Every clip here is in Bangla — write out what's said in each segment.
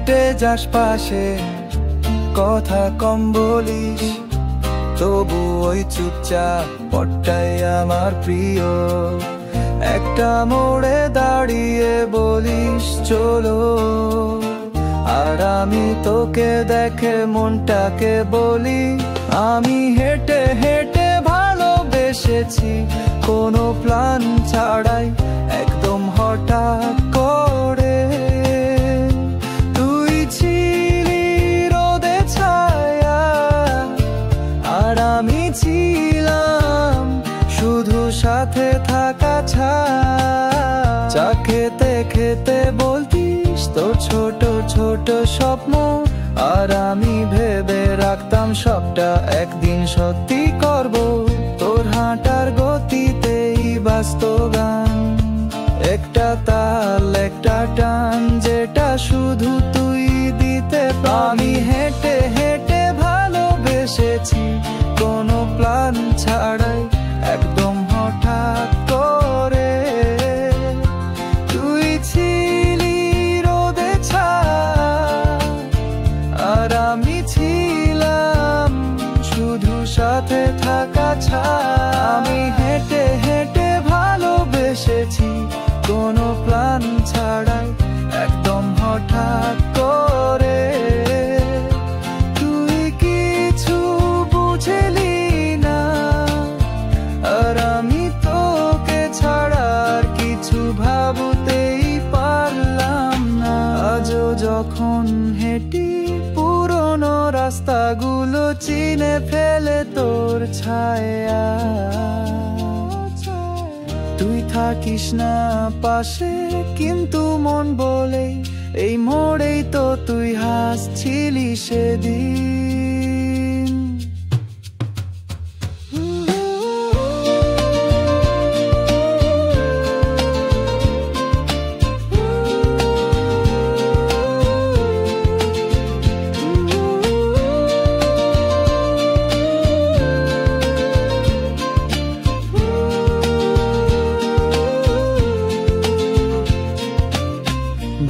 হেঁটে যাস পাশে, কথা কম বলিস, তবু ওই চুপচাপ পথটাই আমার প্রিয়। একটা মোড়ে দাঁড়িয়ে বলিস চলো, আর আমি তোকে দেখে মনটাকে বলি আমি হেঁটে হেঁটে ভালোবেসেছি, কোনো প্ল্যান ছাড়াই একদম হঠাৎ করে। তুই ছিলি রোদে ছায়া, আর আমি ছিলাম শুধু সাথে থাকা ছায়া। চা খেতে খেতে বলতিস তোর ছোট ছোট স্বপ্ন, আর আমি ভেবে রাখতাম সবটা একদিন সত্যি করব। তোর হাঁটার গতিতেই বাজতো গান, একটা তাল একটা টান, যেটা শুধু তুই দিতে। আমি হেঁটে হেঁটে ভালোবেসেছি, কোনো প্ল্যান ছাড়াই একদম হঠাৎ করে। তুই ছিলি রোদে ছায়া, আর আমি ছিলাম শুধু সাথে থাকা ছায়া। আমি হেঁটে হেঁটে ভালোবেসেছি, কোনো প্ল্যান ছাড়াই একদম হঠাৎ করে। তুই কিছু বুঝলি না, আর আমি তোকে ছাড়া আর কিছু ভাবতেই পারলাম না। আজও যখন হেঁটি পুরনো রাস্তাগুলো চিনে ফেলে তোর ছায়া। তুই থাকিস না পাশে, কিন্তু মন বলে এই মোড়েই তো তুই হাসছিলি সেদিন।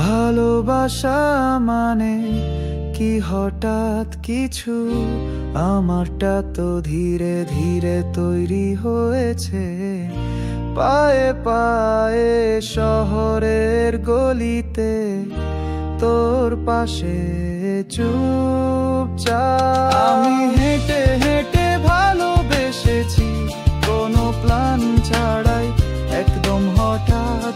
ভালোবাসা মানে কি হঠাৎ কিছু, আমারটা তো ধীরে ধীরে তৈরি হয়েছে। পায়ে পায়ে শহরের গলিতে, তোর পাশে চুপচাপ। আমি হেঁটে হেঁটে ভালোবেসেছি, কোনো প্ল্যান ছাড়াই একদম হঠাৎ